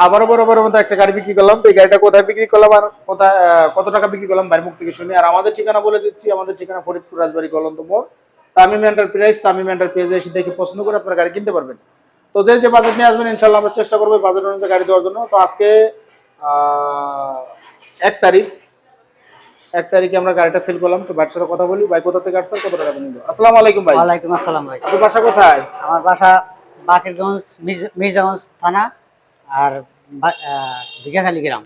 আবারও বরাবরের মতো একটা গাড়ি বিক্রি করলাম। এই গাড়িটা কোথায় বিক্রি করলাম আর কোথায় কত টাকা বিক্রি করলাম বাড়ির মুখ থেকে শুনি। আর আমাদের ঠিকানা বলে দিচ্ছি, আমাদের ঠিকানা ফরিদপুর রাজবাড়ী গলন্দ মোড়, তামিম এন্টারপ্রাইজে এসে দেখে পছন্দ করে আপনার গাড়ি কিনতে পারবেন। তো যে বাজেট নিয়ে আসবেন ইনশাল্লাহ আমরা চেষ্টা করবো বাজেট অনুযায়ী গাড়ি দেওয়ার জন্য। তো আজকে 1 তারিখ, 1 তারিখে আমরা গাড়িটা সেল করলাম। তো বাইরের সাথে কথা বলি। ভাই কোথা থেকে আসছেন, কত টাকা নিল? আসসালামু আলাইকুম ভাই। ওয়ালাইকুম আসসালাম ভাই। আপনার বাসা কোথায়? আমার বাসা বাকেরগঞ্জ মির্জাগঞ্জ থানা আর বিঘাখালী গ্রাম।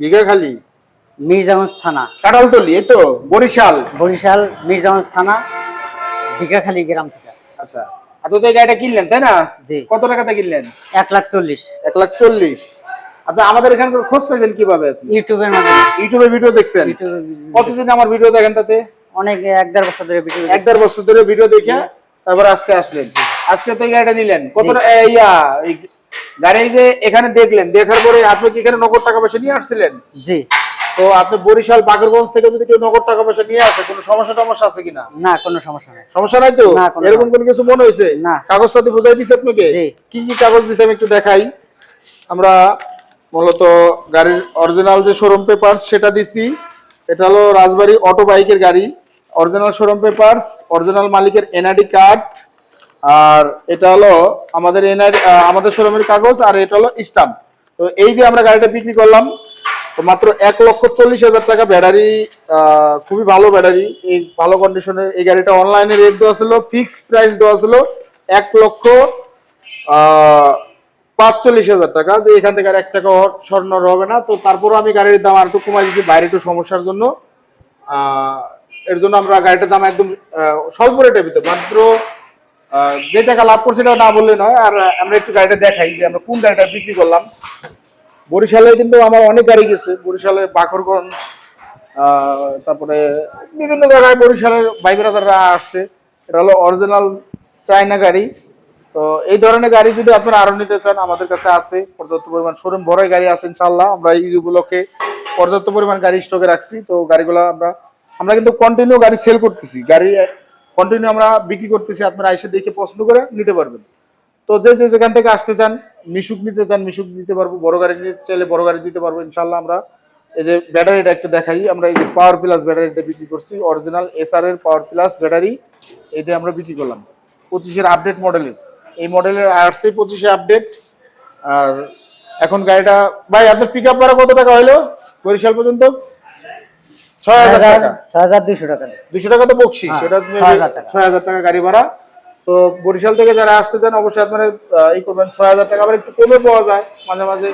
বিঘাখালী মির্জাগঞ্জ থানা কাঁঠালতলী, এই তো বরিশাল। বরিশাল মির্জাগঞ্জ থানা বিঘাখালী গ্রাম থেকে। আচ্ছা, আপনি তো এই গাড়িটা কিনলেন তাই না? জি। কত টাকাতে কিনলেন? 1,40,000। 1,40,000। আপনি আমাদের এখানকার খোঁজ পেয়েছেন কিভাবে? ইউটিউবের মাধ্যমে। ইউটিউবে ভিডিও দেখছেন? কতদিন আমার ভিডিও দেখেন তাতে? অনেক 1.5 বছর ধরে ভিডিও। 1.5 বছর ধরে ভিডিও দেখে তারপর আজকে আসলেন। আজকে তো এই গাড়িটা নিলেন কত গাড়ি যে এখানে দেখলেন, দেখার পরে আপনি কি এখানে নগদ টাকা পয়সা নিয়ে আসছিলেন? জি। তো আপনি বরিশাল বাকেরগঞ্জ থেকে যদি কেউ নগদ টাকা পয়সা নিয়ে আসে কোনো সমস্যা আছে কিনা? না, কোনো সমস্যা নাই। সমস্যা নাই তো? এরকম কোনো কিছু মনে হয়েছে? না। কাগজপাতি বুঝাই দিছে আপনাকে? কি কি কাগজ দিছে আমি একটু দেখাই। আমরা মূলত গাড়ির অরিজিনাল যে শোরুম পেপারস সেটা দিছি। এটা হলো রাজবাড়ী অটো বাইকের গাড়ি, অরিজিনাল শোরুম পেপারস, অরিজিনাল মালিকের এনআইডি কার্ড, আর এটা হলো আমাদের এনআইডি আমাদের শোরুমের কাগজ, আর এটা হলো স্টাম্প। তো এই দিয়ে আমরা গাড়িটা বিক্রি করলাম। তো মাত্র 1,40,000 টাকা ব্যাটারি, খুবই ভালো ব্যাটারি, এই ভালো কন্ডিশনের এই গাড়িটা অনলাইনে রেট দেওয়া ছিল, ফিক্সড প্রাইস দেওয়া ছিল 1,45,000 টাকা। যে এখান থেকে আর 1 টাকা স্বর্ণ হবে না। তো তারপরও আমি গাড়ির দাম আর একটু কমাই দিয়েছি বাইরে একটু সমস্যার জন্য। এর জন্য আমরা গাড়িটার দাম একদম স্বল্প রেটের ভিতরে মাত্র যে টাকা লাভ করছি এটা না বললে নয়। আর আমরা একটু গাড়িটা দেখাই যে আমরা কোন গাড়িটা বিক্রি করলাম। বরিশালে কিন্তু আমার অনেক গাড়ি গেছে, বরিশালের বাকরগঞ্জ, তারপরে বিভিন্ন জায়গায় বরিশালের ভাই ব্রাদাররা আসছে। এটা হলো অরিজিনাল চায়না গাড়ি। তো এই ধরনের গাড়ি যদি আপনারা আরো নিতে চান আমাদের কাছে আছে পর্যাপ্ত পরিমাণ, শোরুম ভরাই গাড়ি আছে ইনশাআল্লাহ। আমরা এই উপলক্ষে পর্যাপ্ত পরিমাণ গাড়ি স্টকে রাখছি। তো গাড়িগুলো আমরা কিন্তু কন্টিনিউ গাড়ি সেল করতেছি, গাড়ি কন্টিনিউ আমরা বিক্রি করতেছি। আপনারা এসে দেখে পছন্দ করে নিতে পারবেন। তো যেখান থেকে আসতে চান, মিশুক নিতে চান মিশুক দিতে পারবো, বড় গাড়ি নিতে চাইলে বড় গাড়ি দিতে পারবো ইনশাআল্লাহ। আমরা এই যে ব্যাটারিটা একটু দেখাই, আমরা এই যে পাওয়ার প্লাস ব্যাটারিটা বিক্রি করছি, অরিজিনাল এসআর এর পাওয়ার প্লাস ব্যাটারি এই দিয়ে আমরা বিক্রি করলাম। 25-এর আপডেট মডেলের, এই মডেলের আসছে 25-এ আপডেট। আর এখন গাড়িটা ভাই আপনার পিক আপ ভাড়া কত টাকা হইলো বরিশাল পর্যন্ত? 6,000 টাকা। 6,200 টাকা। 200 টাকা তো বকশিস, সেটা 6,000 টাকা গাড়ি ভাড়া। তো বরিশাল থেকে যারা আসতে চান অবশ্যই আপনারা এই করবেন 6,000 টাকা। আবার একটু কমে পাওয়া যায় মাঝে মাঝে,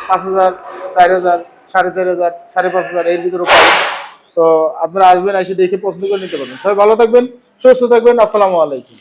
5,000, 4,000, 4,500, 5,500 এর ভিতরে পাবেন। তো আপনারা আসবেন, এসে দেখে পছন্দ করে নিতে পারবেন। সবাই ভালো থাকবেন, সুস্থ থাকবেন। আসসালামু আলাইকুম।